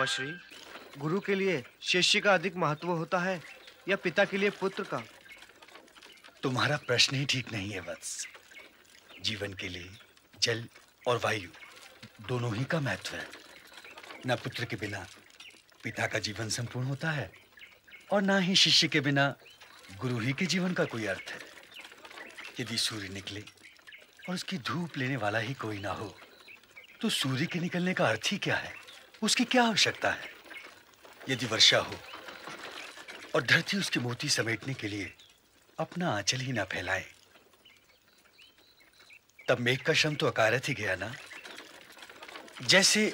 मामाश्री, गुरु के लिए शिष्य का अधिक महत्व होता है या पिता के लिए पुत्र का? तुम्हारा प्रश्न ही ठीक नहीं है वत्स। जीवन के लिए जल और वायु दोनों ही का महत्व है। न पुत्र के बिना पिता का जीवन संपूर्ण होता है और ना ही शिष्य के बिना गुरु ही के जीवन का कोई अर्थ है। यदि सूर्य निकले और उसकी धूप लेने वाला ही कोई ना हो तो सूर्य के निकलने का अर्थ ही क्या है? उसकी क्या आवश्यकता है? यदि वर्षा हो और धरती उसके मोती समेटने के लिए अपना आंचल ही ना फैलाए तब मेघ का श्रम तो अकारथ ही गया ना। जैसे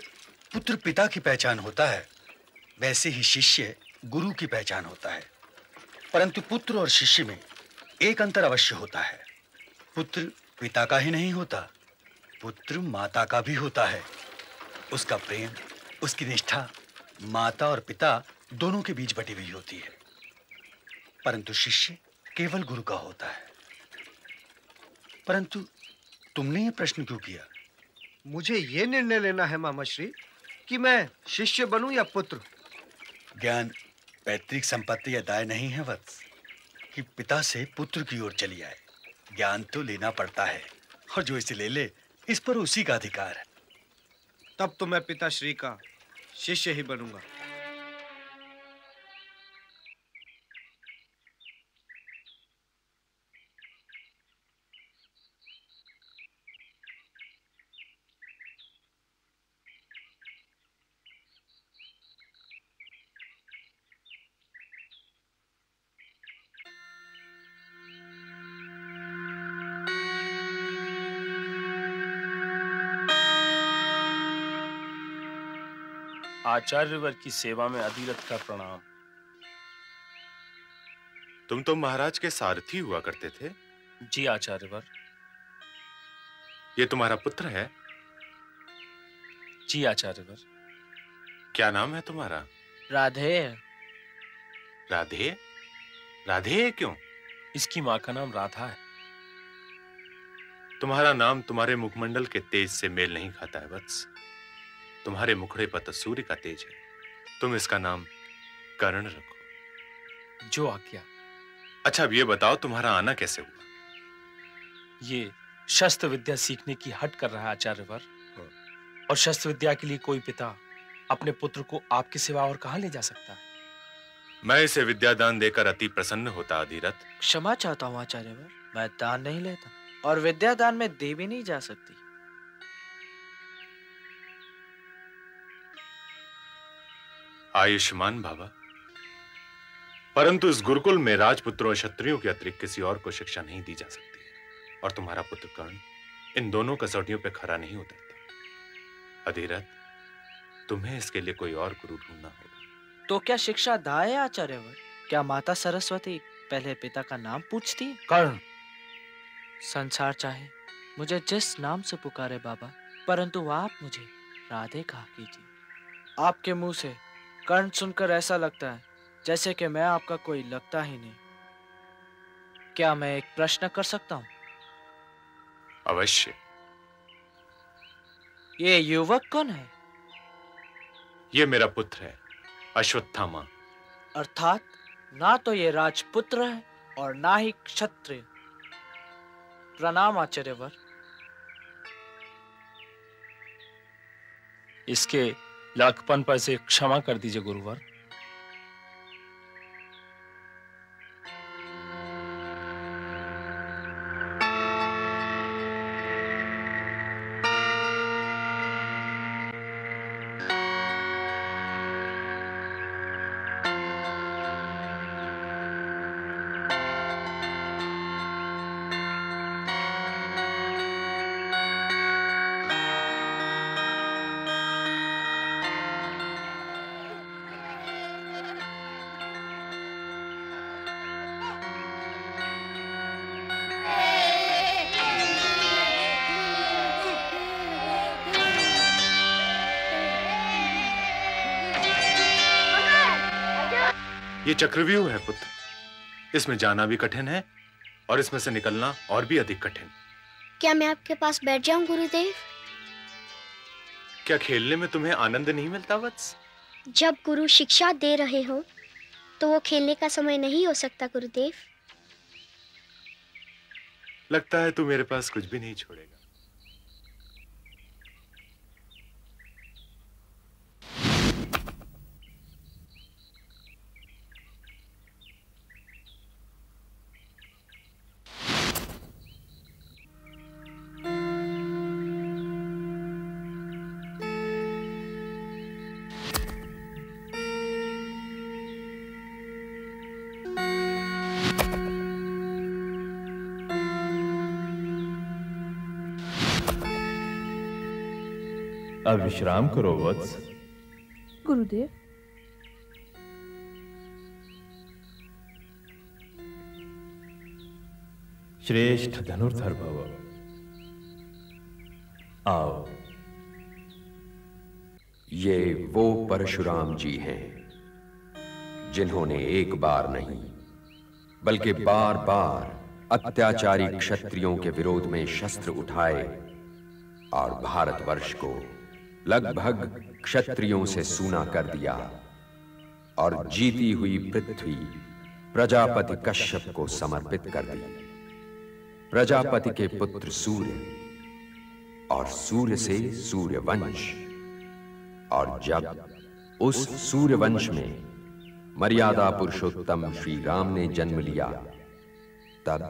पुत्र पिता की पहचान होता है वैसे ही शिष्य गुरु की पहचान होता है। परंतु पुत्र और शिष्य में एक अंतर अवश्य होता है। पुत्र पिता का ही नहीं होता, पुत्र माता का भी होता है। उसका प्रेम, उसकी निष्ठा माता और पिता दोनों के बीच बटी हुई होती है। परंतु शिष्य केवल गुरु का होता है। परंतु तुमने ये प्रश्न क्यों किया? मुझे ये निर्णय लेना है मामाश्री कि मैं शिष्य बनूं या पुत्र। ज्ञान पैतृक संपत्ति या दाय नहीं है वत्स कि पिता से पुत्र की ओर चली आए। ज्ञान तो लेना पड़ता है और जो इसे ले ले इस पर उसी का अधिकार है। तब तो मैं पिताश्री का शिष्य ही बनूंगा। आचार्यवर की सेवा में अधिरथ का प्रणाम। तुम तो महाराज के सारथी हुआ करते थे। जी आचार्यवर। ये तुम्हारा पुत्र है? जी आचार्यवर। क्या नाम है तुम्हारा? राधे। राधे? राधे क्यों? इसकी माँ का नाम राधा है। तुम्हारा नाम तुम्हारे मुखमंडल के तेज से मेल नहीं खाता है वत्स। तुम्हारे मुखड़े पर तो सूर्य का तेज है। तुम इसका नाम कर्ण रखो। जो आज्ञा। अच्छा अब ये बताओ तुम्हारा आना कैसे हुआ? ये शस्त्र विद्या सीखने की हट कर रहा है आचार्यवर। और शस्त्र विद्या के लिए कोई पिता अपने पुत्र को आपके सिवा और कहां ले जा सकता है? मैं इसे विद्यादान देकर अति प्रसन्न होता अधिरथ। क्षमा चाहता हूँ आचार्यवर, मैं दान नहीं लेता और विद्यादान में दे भी नहीं जा सकती। आयुष्मान बाबा। परंतु इस गुरुकुल में राजपुत्रों और क्षत्रियों के अतिरिक्त किसी और को शिक्षा नहीं दी जा सकती है और तुम्हारा पुत्र कर्ण इन दोनों कसौटियों पे खरा नहीं उतरता। अधिरथ, तुम्हें इसके लिए कोई और गुरु ढूंढना होगा। तो क्या शिक्षा दाय है आचार्यवर? क्या माता सरस्वती पहले पिता का नाम पूछती है? कर्ण। संसार चाहे मुझे जिस नाम से पुकारे बाबा, परंतु आप मुझे राधे कहा कीजिए। आपके मुंह से कर्ण सुनकर ऐसा लगता है जैसे कि मैं आपका कोई लगता ही नहीं। क्या मैं एक प्रश्न कर सकता हूँ? अवश्य। ये युवक कौन है? ये मेरा पुत्र है अश्वत्थामा। अर्थात ना तो ये राजपुत्र है और ना ही क्षत्रिय। प्रणाम आचार्यवर। इसके लड़कपन पर से क्षमा कर दीजिए गुरुवर। ये चक्रव्यूह है पुत्र। इसमें जाना भी कठिन है और इसमें से निकलना और भी अधिक कठिन। क्या मैं आपके पास बैठ जाऊं गुरुदेव? क्या खेलने में तुम्हें आनंद नहीं मिलता वत्स? जब गुरु शिक्षा दे रहे हो तो वो खेलने का समय नहीं हो सकता गुरुदेव। लगता है तू मेरे पास कुछ भी नहीं छोड़ेगा। अब विश्राम करो वत्स। गुरुदेव, श्रेष्ठ धनुर्धर भव। आओ। ये वो परशुराम जी हैं जिन्होंने एक बार नहीं बल्कि बार बार अत्याचारी क्षत्रियों के विरोध में शस्त्र उठाए और भारतवर्ष को लगभग क्षत्रियों से सूना कर दिया और जीती हुई पृथ्वी प्रजापति कश्यप को समर्पित कर दी। प्रजापति के पुत्र सूर्य और सूर्य से सूर्यवंश, और जब उस सूर्यवंश में मर्यादा पुरुषोत्तम श्री राम ने जन्म लिया, तब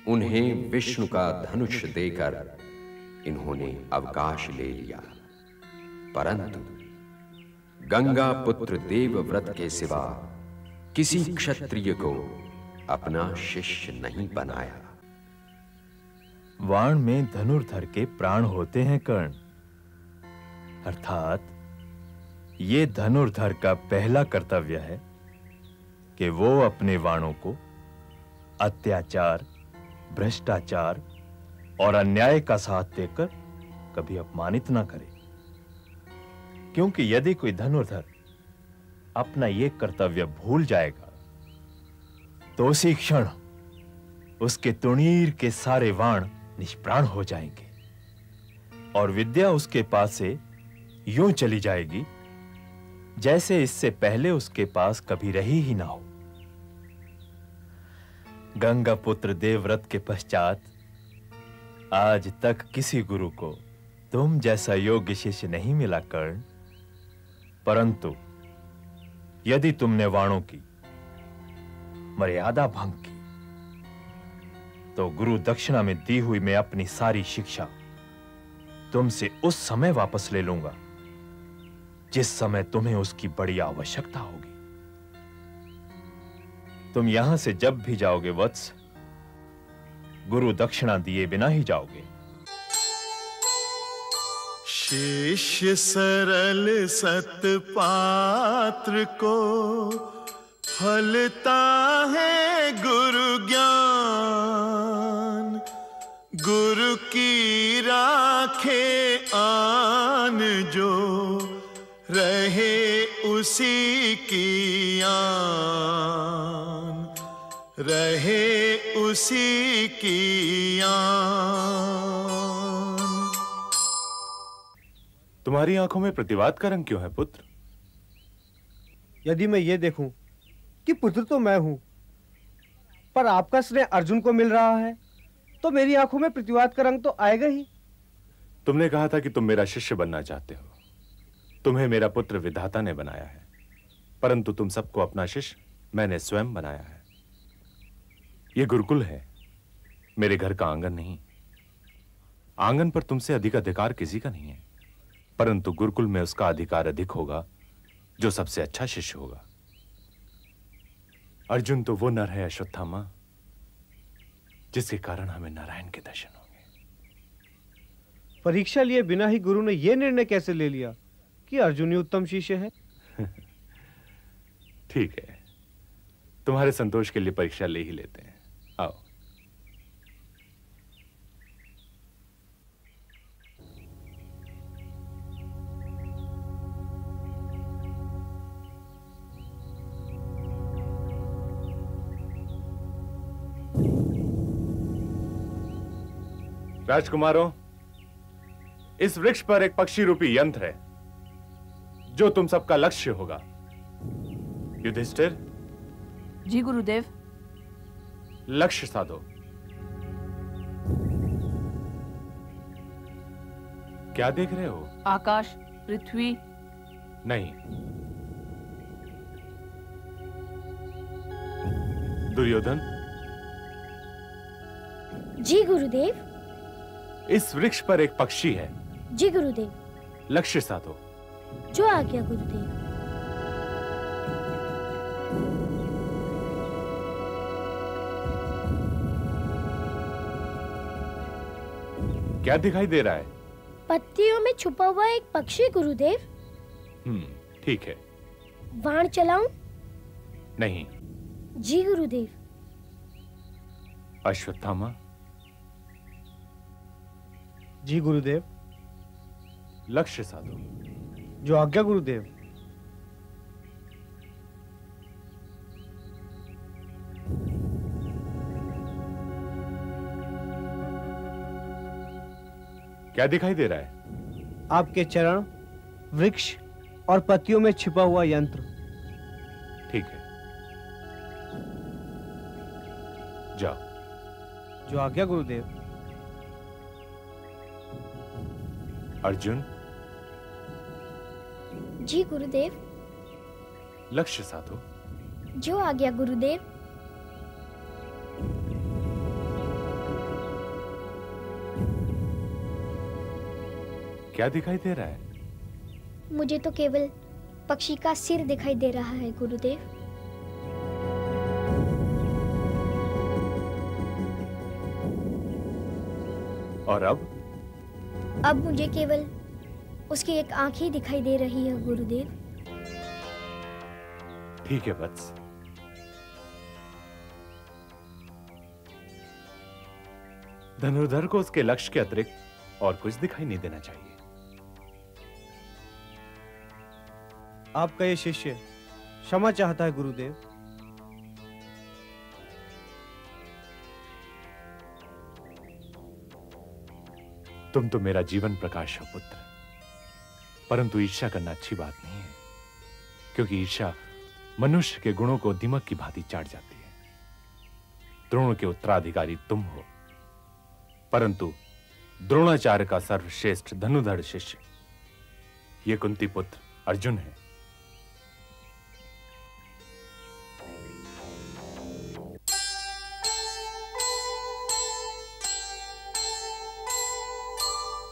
उन्हें विष्णु का धनुष देकर इन्होंने अवकाश ले लिया। परंतु गंगा पुत्र देवव्रत के सिवा किसी क्षत्रिय को अपना शिष्य नहीं बनाया। वाण में धनुर्धर के प्राण होते हैं कर्ण, अर्थात ये धनुर्धर का पहला कर्तव्य है कि वो अपने वाणों को अत्याचार, भ्रष्टाचार और अन्याय का साथ देकर कभी अपमानित ना करे, क्योंकि यदि कोई धनुर्धर अपना ये कर्तव्य भूल जाएगा तो उसी क्षण उसके तुणीर के सारे वाण निष्प्राण हो जाएंगे और विद्या उसके पास से यूं चली जाएगी जैसे इससे पहले उसके पास कभी रही ही ना हो। गंगा पुत्र देवव्रत के पश्चात आज तक किसी गुरु को तुम जैसा योग्य शिष्य नहीं मिला कर्ण, परंतु यदि तुमने वाणों की मर्यादा भंग की तो गुरु दक्षिणा में दी हुई मैं अपनी सारी शिक्षा तुमसे उस समय वापस ले लूंगा जिस समय तुम्हें उसकी बड़ी आवश्यकता होगी। तुम यहां से जब भी जाओगे वत्स, गुरु दक्षिणा दिए बिना ही जाओगे। शिष्य सरल सत्पात्र को फलता है गुरु ज्ञान। गुरु की राखे आन जो रहे उसी की आन, रहे उसी की आन। तुम्हारी आंखों में प्रतिवाद का रंग क्यों है पुत्र? यदि मैं ये देखूं कि पुत्र तो मैं हूं, पर आपका स्नेह अर्जुन को मिल रहा है, तो मेरी आंखों में प्रतिवाद का रंग तो आएगा ही। तुमने कहा था कि तुम मेरा शिष्य बनना चाहते हो। तुम्हें मेरा पुत्र विधाता ने बनाया है, परंतु तुम सबको अपना शिष्य मैंने स्वयं बनाया है। यह गुरुकुल है, मेरे घर का आंगन नहीं। आंगन पर तुमसे अधिक अधिकार किसी का नहीं है, परंतु गुरुकुल में उसका अधिकार अधिक होगा जो सबसे अच्छा शिष्य होगा। अर्जुन तो वो नर है अश्वत्थामा जिसके कारण हमें नारायण के दर्शन होंगे। परीक्षा लिए बिना ही गुरु ने यह निर्णय कैसे ले लिया कि अर्जुन ही उत्तम शिष्य है? ठीक है, तुम्हारे संतोष के लिए परीक्षा ले ही लेते हैं। आओ। राजकुमारों, इस वृक्ष पर एक पक्षी रूपी यंत्र है। जो तुम सबका लक्ष्य होगा। युधिष्ठिर, जी गुरुदेव। लक्ष्य साधो। क्या देख रहे हो? आकाश, पृथ्वी। नहीं। दुर्योधन, जी गुरुदेव। इस वृक्ष पर एक पक्षी है। जी गुरुदेव। लक्ष्य साधो। जो आज्ञा गुरुदेव। क्या दिखाई दे रहा है? पत्तियों में छुपा हुआ एक पक्षी गुरुदेव। ठीक है। बाण चलाऊं? नहीं। जी गुरुदेव। अश्वत्थामा। जी गुरुदेव। लक्ष्य साधो। जो आज्ञा गुरुदेव। क्या दिखाई दे रहा है? आपके चरण, वृक्ष और पत्तियों में छिपा हुआ यंत्र। ठीक है, जाओ। जो आज्ञा गुरुदेव। अर्जुन। जी गुरुदेव। लक्ष्य साधो। जो आज्ञा गुरुदेव। क्या दिखाई दे रहा है? मुझे तो केवल पक्षी का सिर दिखाई दे रहा है गुरुदेव। और अब? अब मुझे केवल उसकी एक आंख ही दिखाई दे रही है गुरुदेव। ठीक है वत्स। धनुर्धर को उसके लक्ष्य के अतिरिक्त और कुछ दिखाई नहीं देना चाहिए। आपका ये शिष्य क्षमा चाहता है गुरुदेव। तुम तो मेरा जीवन प्रकाश हो पुत्र, परंतु ईर्ष्या करना अच्छी बात नहीं है, क्योंकि ईर्ष्या मनुष्य के गुणों को दीमक की भांति चाट जाती है। द्रोण के उत्तराधिकारी तुम हो, परंतु द्रोणाचार्य का सर्वश्रेष्ठ धनुधर शिष्य ये कुंती पुत्र अर्जुन है।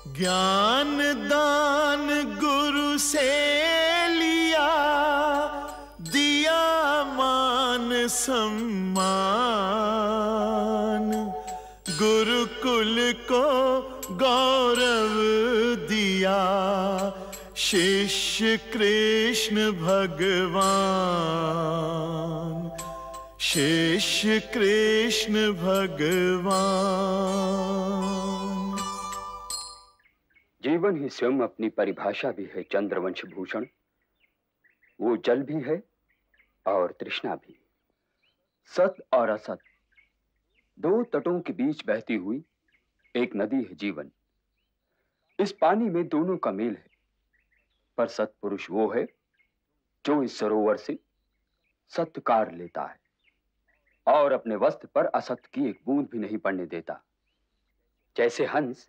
ज्ञान दान गुरु से लिया, दिया मान सम्मान, गुरुकुल को गौरव दिया, शिष्य कृष्ण भगवान, शिष्य कृष्ण भगवान। जीवन ही स्वयं अपनी परिभाषा भी है चंद्रवंश भूषण। वो जल भी है और तृष्णा भी। सत और असत दो तटों के बीच बहती हुई एक नदी है जीवन। इस पानी में दोनों का मेल है, पर सत्पुरुष वो है जो इस सरोवर से सत्य कार लेता है और अपने वस्त्र पर असत की एक बूंद भी नहीं पड़ने देता। जैसे हंस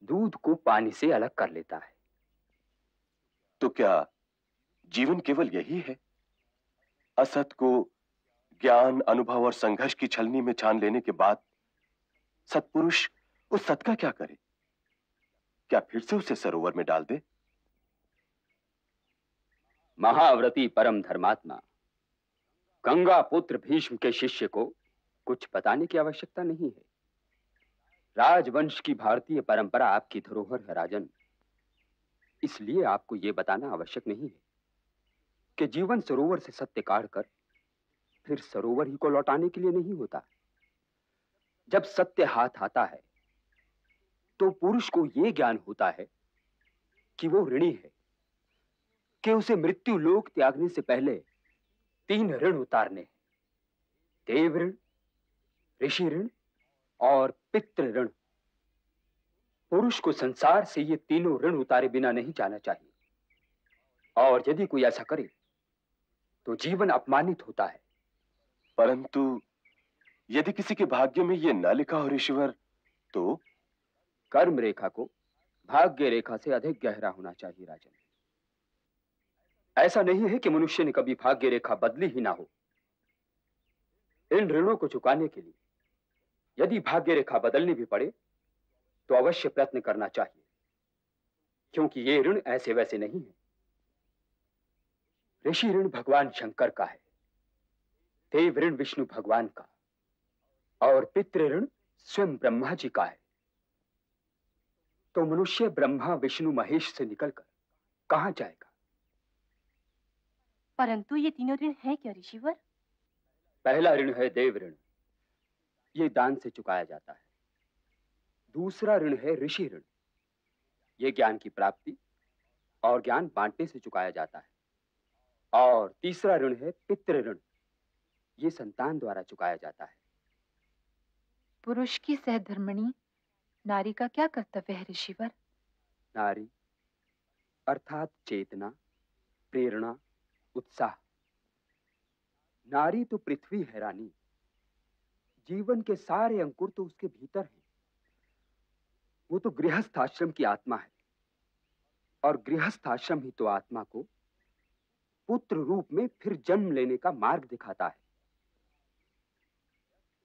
दूध को पानी से अलग कर लेता है। तो क्या जीवन केवल यही है? असत को ज्ञान, अनुभव और संघर्ष की छलनी में छान लेने के बाद सत्पुरुष उस सत का क्या करे? क्या फिर से उसे सरोवर में डाल दे? महाव्रती परम धर्मात्मा गंगा पुत्र भीष्म के शिष्य को कुछ बताने की आवश्यकता नहीं है। राजवंश की भारतीय परंपरा आपकी धरोहर है राजन। इसलिए आपको यह बताना आवश्यक नहीं है कि जीवन सरोवर से सत्य काढ़कर फिर सरोवर ही को लौटाने के लिए नहीं होता। जब सत्य हाथ आता है तो पुरुष को यह ज्ञान होता है कि वो ऋणी है, कि उसे मृत्यु लोक त्यागने से पहले 3 ऋण उतारने हैं: देव ऋण, ऋषि ऋण और पितृ ऋण। पुरुष को संसार से ये तीनों ऋण उतारे बिना नहीं जाना चाहिए। और यदि कोई ऐसा करे तो जीवन अपमानित होता है। परंतु यदि किसी के भाग्य में यह न लिखा हो ऋषिवर, तो कर्म रेखा को भाग्य रेखा से अधिक गहरा होना चाहिए राजन। ऐसा नहीं है कि मनुष्य ने कभी भाग्य रेखा बदली ही ना हो। इन ऋणों को चुकाने के लिए यदि भाग्य रेखा बदलनी भी पड़े तो अवश्य प्रयत्न करना चाहिए, क्योंकि ये ऋण ऐसे वैसे नहीं है। ऋषि ऋण भगवान शंकर का है, देव ऋण विष्णु भगवान का, और पितृ ऋण स्वयं ब्रह्मा जी का है। तो मनुष्य ब्रह्मा विष्णु महेश से निकलकर कहां जाएगा? परंतु ये तीनों ऋण हैं क्या ऋषिवर? पहला ऋण है देव ऋण, ये दान से चुकाया जाता है। दूसरा ऋण है ऋषि ऋण, ये ज्ञान की प्राप्ति और ज्ञान बांटने से चुकाया जाता है। और तीसरा ऋण है पितृ ऋण, ये संतान द्वारा चुकाया जाता है। पुरुष की सहधर्मिणी नारी का क्या कर्तव्य है ऋषिवर? नारी अर्थात चेतना, प्रेरणा, उत्साह। नारी तो पृथ्वी है रानी, जीवन के सारे अंकुर तो उसके भीतर हैं। वो तो गृहस्थ आश्रम की आत्मा है, और गृहस्थ आश्रम ही तो आत्मा को पुत्र रूप में फिर जन्म लेने का मार्ग दिखाता है।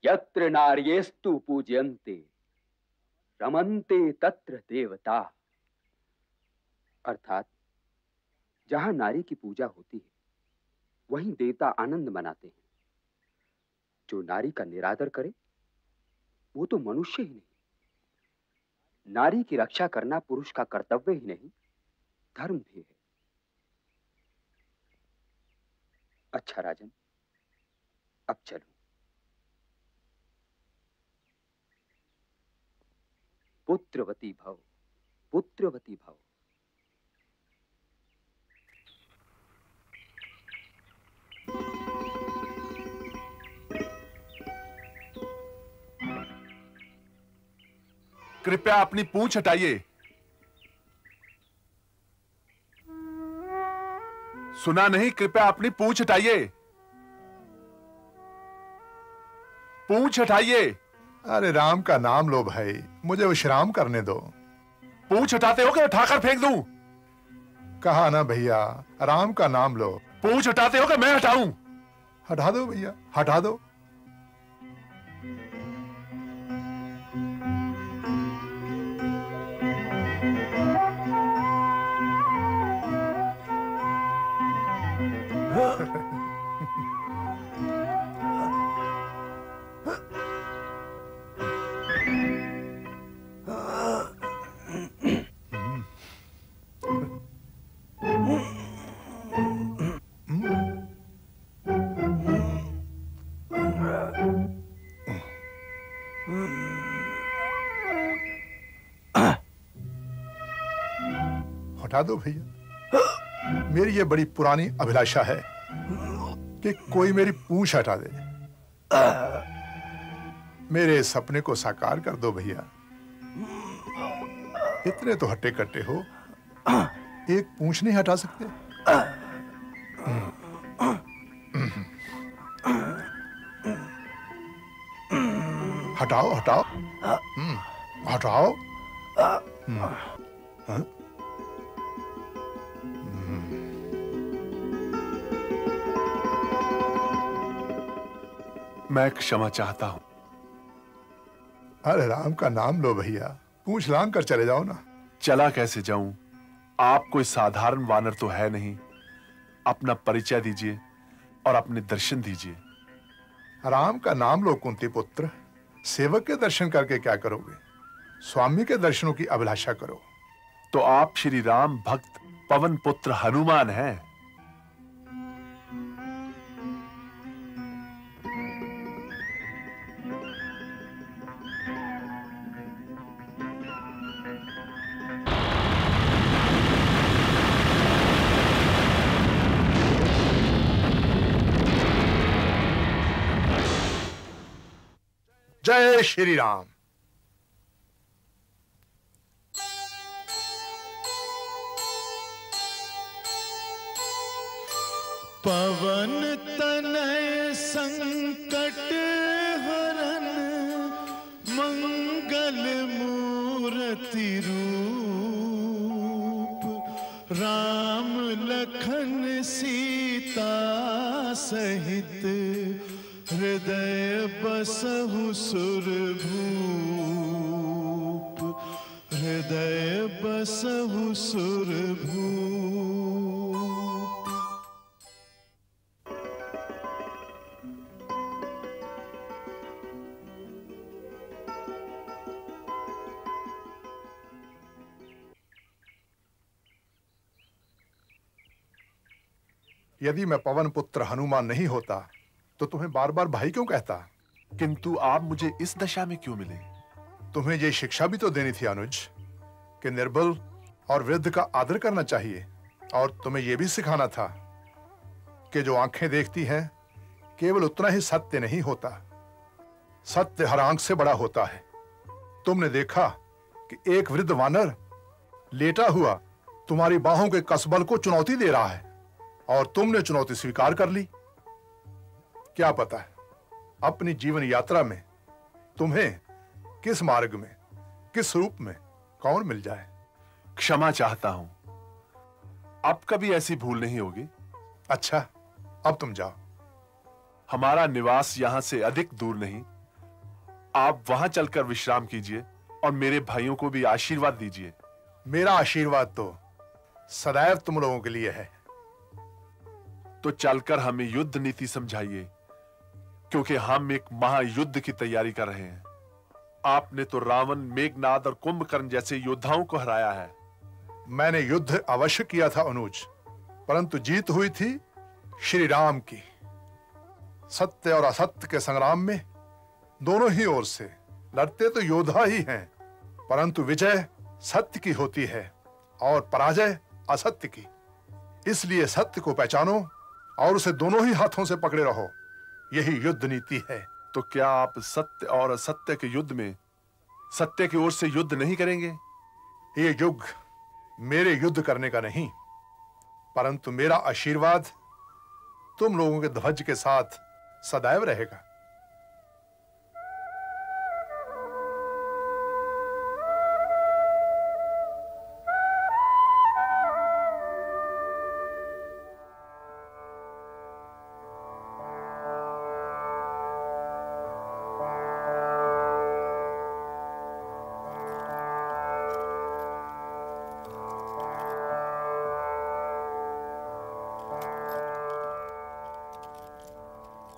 यत्र नार्येस्तु पूज्यन्ते रमन्ते तत्र देवता, अर्थात जहां नारी की पूजा होती है वहीं देवता आनंद मनाते हैं। जो नारी का निरादर करे वो तो मनुष्य ही नहीं। नारी की रक्षा करना पुरुष का कर्तव्य ही नहीं, धर्म भी है। अच्छा राजन, अब चलो। पुत्रवती भव, पुत्रवती भव। कृपया अपनी पूंछ हटाइए। सुना नहीं? कृपया अपनी पूंछ हटाइए। पूंछ हटाइए। अरे राम का नाम लो भाई, मुझे विश्राम करने दो। पूंछ हटाते हो कि उठाकर फेंक दूं? कहा ना भैया, राम का नाम लो। पूंछ हटाते हो कि मैं हटाऊं? हटा दो भैया, हटा दो। हटा दो भैया, मेरी ये बड़ी पुरानी अभिलाषा है कि कोई मेरी पूंछ हटा दे। मेरे सपने को साकार कर दो भैया। इतने तो हट्टे कट्टे हो, एक पूंछ नहीं हटा सकते? हटाओ हटाओ, हटाओ। मैं क्षमा चाहता हूं। अरे राम का नाम लो भैया, पूंछ लांग कर चले जाओ ना। चला कैसे जाऊं? आप कोई साधारण वानर तो है नहीं। अपना परिचय दीजिए और अपने दर्शन दीजिए। राम का नाम लो कुंती पुत्र। सेवक के दर्शन करके क्या करोगे? स्वामी के दर्शनों की अभिलाषा करो। तो आप श्री राम भक्त पवन पुत्र हनुमान हैं। जय श्री राम। पवन तनय संकट हरन मंगल मूर्ति रूप राम लखन सीता सहित हृदय बसहु सुरभूप हृदय बसहु सुरभूप। यदि मैं पवन पुत्र हनुमान नहीं होता तो तुम्हें बार बार भाई क्यों कहता? किंतु आप मुझे इस दशा में क्यों मिले? तुम्हें ये शिक्षा भी तो देनी थी अनुज कि निर्बल और वृद्ध का आदर करना चाहिए, और तुम्हें यह भी सिखाना था कि जो आंखें देखती हैं केवल उतना ही सत्य नहीं होता, सत्य हर आंख से बड़ा होता है। तुमने देखा कि एक वृद्ध वानर लेटा हुआ तुम्हारी बाहों के कसबल को चुनौती दे रहा है और तुमने चुनौती स्वीकार कर ली। क्या पता है अपनी जीवन यात्रा में तुम्हें किस मार्ग में, किस रूप में कौन मिल जाए। क्षमा चाहता हूं, अब कभी ऐसी भूल नहीं होगी। अच्छा, अब तुम जाओ। हमारा निवास यहां से अधिक दूर नहीं, आप वहां चलकर विश्राम कीजिए और मेरे भाइयों को भी आशीर्वाद दीजिए। मेरा आशीर्वाद तो सदैव तुम लोगों के लिए है। तो चलकर हमें युद्ध नीति समझाइए, क्योंकि हम एक महायुद्ध की तैयारी कर रहे हैं। आपने तो रावण, मेघनाद और कुंभकर्ण जैसे योद्धाओं को हराया है। मैंने युद्ध अवश्य किया था अनुज, परंतु जीत हुई थी श्री राम की। सत्य और असत्य के संग्राम में दोनों ही ओर से लड़ते तो योद्धा ही हैं, परंतु विजय सत्य की होती है और पराजय असत्य की। इसलिए सत्य को पहचानो और उसे दोनों ही हाथों से पकड़े रहो, यही युद्ध नीति है। तो क्या आप सत्य और असत्य के युद्ध में सत्य की ओर से युद्ध नहीं करेंगे? ये युग मेरे युद्ध करने का नहीं, परंतु मेरा आशीर्वाद तुम लोगों के ध्वज के साथ सदैव रहेगा।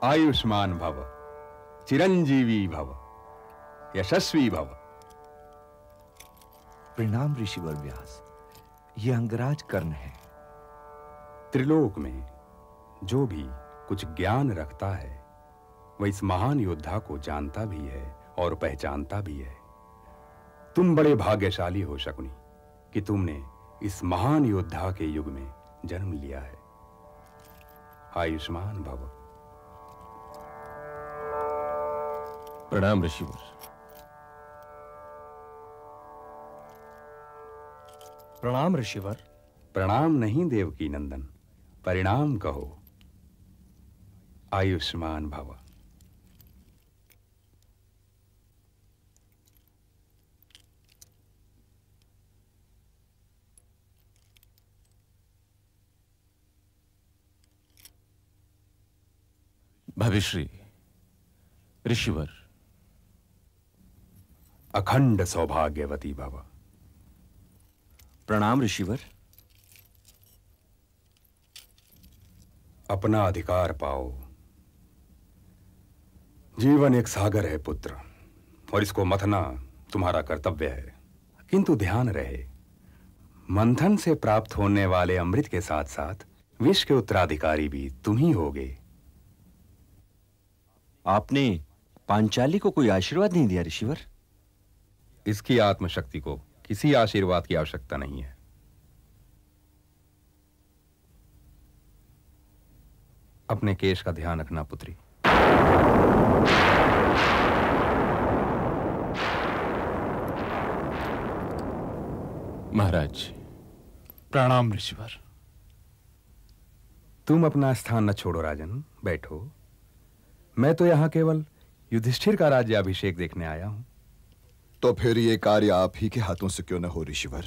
आयुष्मान भव, चिरंजीवी भव, यशस्वी भव। प्रणाम ऋषिवर व्यास, ये अंगराज कर्ण है। त्रिलोक में जो भी कुछ ज्ञान रखता है वह इस महान योद्धा को जानता भी है और पहचानता भी है। तुम बड़े भाग्यशाली हो शकुनी कि तुमने इस महान योद्धा के युग में जन्म लिया है। आयुष्मान भव। प्रणाम ऋषिवर। प्रणाम ऋषिवर। प्रणाम नहीं देवकी नंदन, परिणाम कहो। आयुष्मान भव। भविश्री, ऋषिवर। अखंड सौभाग्यवती भव। प्रणाम ऋषिवर। अपना अधिकार पाओ। जीवन एक सागर है पुत्र, और इसको मथना तुम्हारा कर्तव्य है। किंतु ध्यान रहे, मंथन से प्राप्त होने वाले अमृत के साथ साथ विष के उत्तराधिकारी भी तुम ही होगे। आपने पांचाली को कोई आशीर्वाद नहीं दिया ऋषिवर? इसकी आत्मशक्ति को किसी आशीर्वाद की आवश्यकता नहीं है। अपने केश का ध्यान रखना पुत्री। महाराज। प्रणाम ऋषिवर। तुम अपना स्थान न छोड़ो राजन, बैठो। मैं तो यहाँ केवल युधिष्ठिर का राज्याभिषेक देखने आया हूं। तो फिर ये कार्य आप ही के हाथों से क्यों न हो ऋषिवर?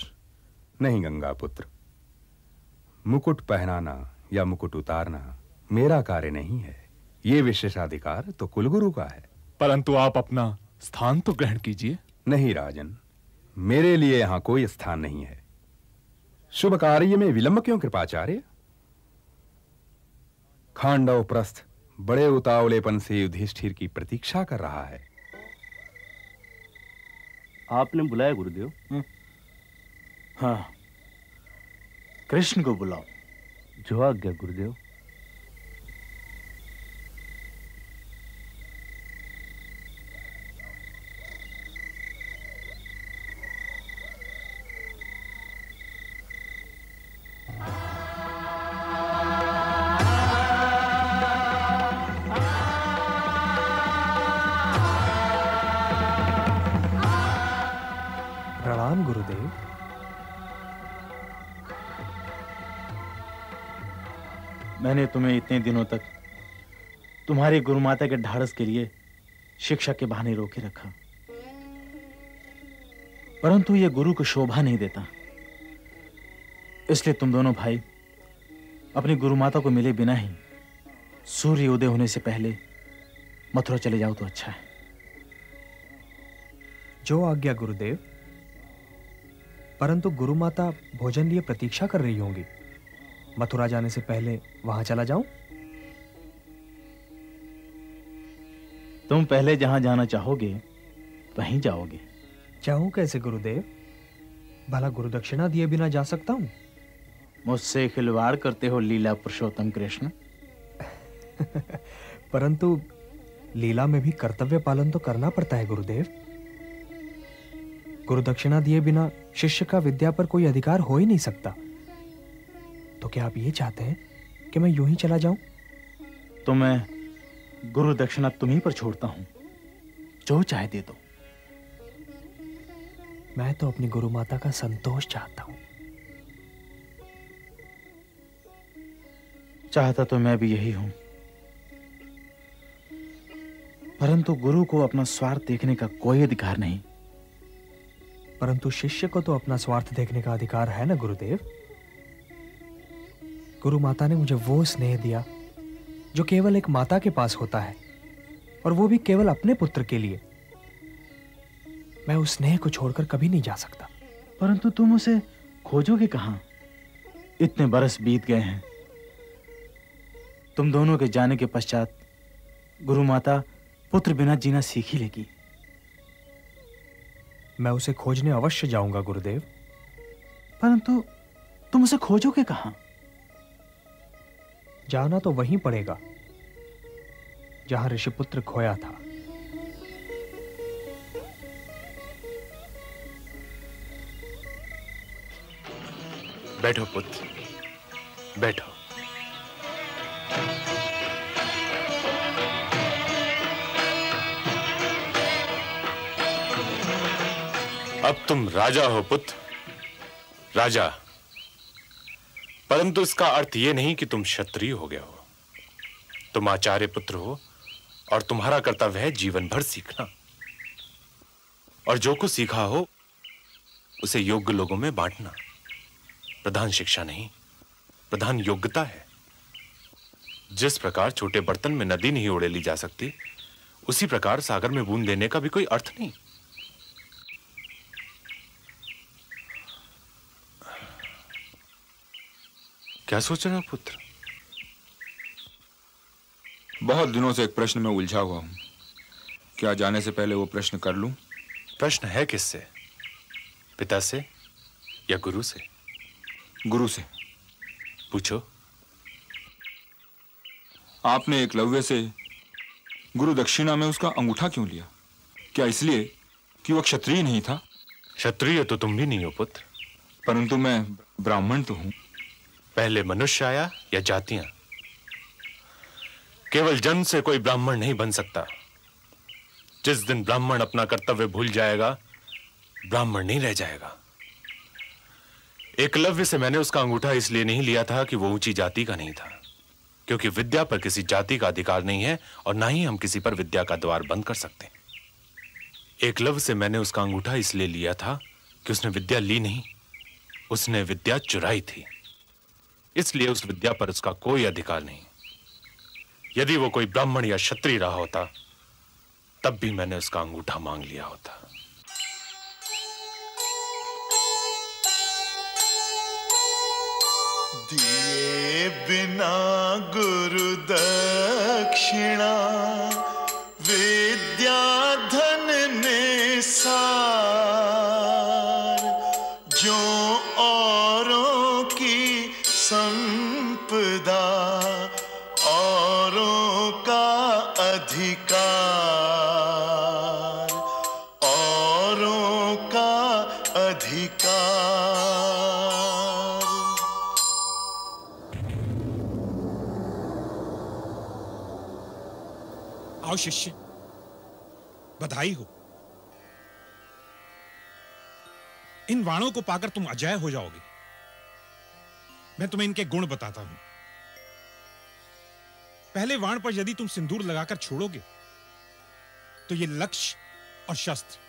नहीं गंगा पुत्र, मुकुट पहनाना या मुकुट उतारना मेरा कार्य नहीं है। ये विशेषाधिकार तो कुलगुरु का है। परंतु आप अपना स्थान तो ग्रहण कीजिए। नहीं राजन, मेरे लिए यहां कोई स्थान नहीं है। शुभ कार्य में विलंब क्यों कृपाचार्य? खांडव प्रस्थ बड़े उतावलेपन से युधिष्ठिर की प्रतीक्षा कर रहा है। आपने बुलाया गुरुदेव? हाँ, कृष्ण को बुलाओ। जो आज्ञा गुरुदेव। प्रणाम गुरुदेव। मैंने तुम्हें इतने दिनों तक तुम्हारी गुरुमाता के ढाढ़स के लिए शिक्षा के बहाने रोके रखा, परंतु यह गुरु को शोभा नहीं देता। इसलिए तुम दोनों भाई अपनी गुरुमाता को मिले बिना ही सूर्य उदय होने से पहले मथुरा चले जाओ तो अच्छा है। जो आज्ञा गुरुदेव। परंतु गुरुमाता भोजन लिए प्रतीक्षा कर रही होंगी। मथुरा जाने से पहले वहां चला जाऊं? तुम पहले जहां जाना चाहोगे वहीं जाओगे। जाऊं कैसे गुरुदेव? भला गुरुदक्षिणा दिए बिना जा सकता हूं? मुझसे खिलवाड़ करते हो लीला पुरुषोत्तम कृष्ण। परंतु लीला में भी कर्तव्य पालन तो करना पड़ता है गुरुदेव। गुरुदक्षिणा दिए बिना शिष्य का विद्या पर कोई अधिकार हो ही नहीं सकता। तो क्या आप ये चाहते हैं कि मैं यूं ही चला जाऊं? तो मैं गुरु दक्षिणा तुम्हीं पर छोड़ता हूं, जो चाहे दे दो। मैं तो अपनी गुरु माता का संतोष चाहता हूं। चाहता तो मैं भी यही हूं, परंतु गुरु को अपना स्वार्थ देखने का कोई अधिकार नहीं। परंतु शिष्य को तो अपना स्वार्थ देखने का अधिकार है ना गुरुदेव। गुरु माता ने मुझे वो स्नेह दिया जो केवल एक माता के पास होता है, और वो भी केवल अपने पुत्र के लिए। मैं उस स्नेह को छोड़कर कभी नहीं जा सकता। परंतु तुम उसे खोजोगे कहां? इतने बरस बीत गए हैं। तुम दोनों के जाने के पश्चात गुरु माता पुत्र बिना जीना सीख ही लेगी। मैं उसे खोजने अवश्य जाऊंगा गुरुदेव। परंतु तुम उसे खोजोगे कहां? जाना तो वहीं पड़ेगा जहां ऋषिपुत्र खोया था। बैठो पुत्र, बैठो। अब तुम राजा हो पुत्र, राजा। परंतु इसका अर्थ यह नहीं कि तुम क्षत्रिय हो गया हो। तुम आचार्य पुत्र हो और तुम्हारा कर्तव्य है जीवन भर सीखना, और जो कुछ सीखा हो उसे योग्य लोगों में बांटना। प्रधान शिक्षा नहीं, प्रधान योग्यता है। जिस प्रकार छोटे बर्तन में नदी नहीं उड़ेली जा सकती, उसी प्रकार सागर में बूंद देने का भी कोई अर्थ नहीं। क्या सोच रहे हो पुत्र? बहुत दिनों से एक प्रश्न में उलझा हुआ हूं। क्या जाने से पहले वो प्रश्न कर लूं? प्रश्न है किससे? पिता से या गुरु से? गुरु से। पूछो। आपने एकलव्य से गुरु दक्षिणा में उसका अंगूठा क्यों लिया? क्या इसलिए कि वह क्षत्रिय नहीं था? क्षत्रिय तो तुम भी नहीं हो पुत्र। परंतु मैं ब्राह्मण तो हूं। पहले मनुष्य आया या जातियां? केवल जन्म से कोई ब्राह्मण नहीं बन सकता। जिस दिन ब्राह्मण अपना कर्तव्य भूल जाएगा, ब्राह्मण नहीं रह जाएगा। एकलव्य से मैंने उसका अंगूठा इसलिए नहीं लिया था कि वो ऊंची जाति का नहीं था, क्योंकि विद्या पर किसी जाति का अधिकार नहीं है और ना ही हम किसी पर विद्या का द्वार बंद कर सकते। एकलव्य से मैंने उसका अंगूठा इसलिए लिया था कि उसने विद्या ली नहीं, उसने विद्या चुराई थी। इसलिए उस विद्या पर उसका कोई अधिकार नहीं। यदि वो कोई ब्राह्मण या क्षत्रिय रहा होता तब भी मैंने उसका अंगूठा मांग लिया होता। दिए बिना गुरु दक्षिणा विद्या धन निसार, जो औरों की संपदा औरों का अधिकार, औरों का अधिकार। आओ शिष्य, बधाई हो। इन वाणों को पाकर तुम अजय हो जाओगे। मैं तुम्हें इनके गुण बताता हूं। पहले वाण पर यदि तुम सिंदूर लगाकर छोड़ोगे तो ये लक्ष्य और शस्त्र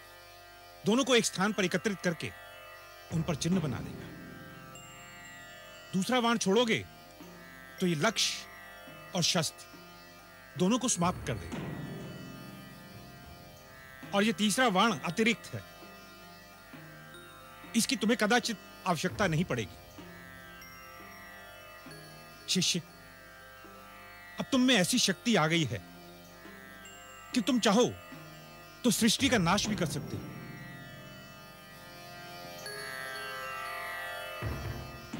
दोनों को एक स्थान पर एकत्रित करके उन पर चिन्ह बना देगा। दूसरा वाण छोड़ोगे तो ये लक्ष्य और शस्त्र दोनों को समाप्त कर देगा। और ये तीसरा वाण अतिरिक्त है, इसकी तुम्हें कदाचित आवश्यकता नहीं पड़ेगी। शिष्य, अब तुम में ऐसी शक्ति आ गई है कि तुम चाहो तो सृष्टि का नाश भी कर सकते हो।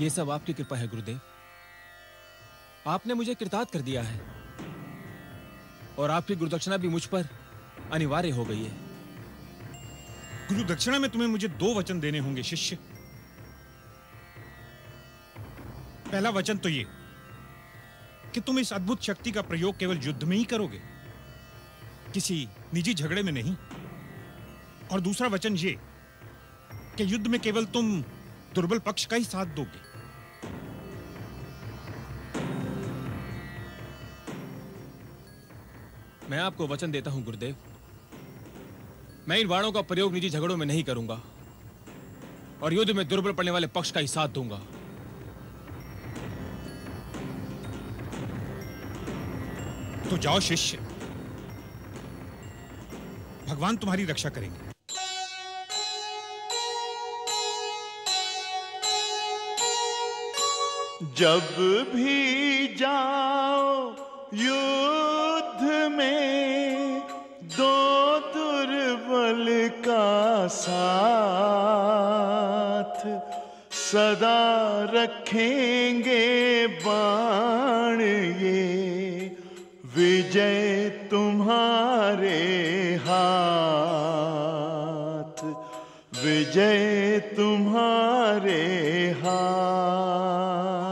ये सब आपकी कृपा है गुरुदेव। आपने मुझे कृतार्थ कर दिया है और आपकी गुरुदक्षिणा भी मुझ पर अनिवार्य हो गई है। गुरु दक्षिणा में तुम्हें मुझे 2 वचन देने होंगे शिष्य। पहला वचन तो ये कि तुम इस अद्भुत शक्ति का प्रयोग केवल युद्ध में ही करोगे, किसी निजी झगड़े में नहीं। और दूसरा वचन ये कि युद्ध में केवल तुम दुर्बल पक्ष का ही साथ दोगे। मैं आपको वचन देता हूं गुरुदेव, मैं इन वाणों का प्रयोग निजी झगड़ों में नहीं करूंगा और युद्ध में दुर्बल पड़ने वाले पक्ष का ही साथ दूंगा। तो जाओ शिष्य, भगवान तुम्हारी रक्षा करेंगे। जब भी जाओ युद्ध में दो दुर्बल का साथ, सदा रखेंगे बाण ये, विजय तुम्हारे हाथ, विजय तुम्हारे हाथ।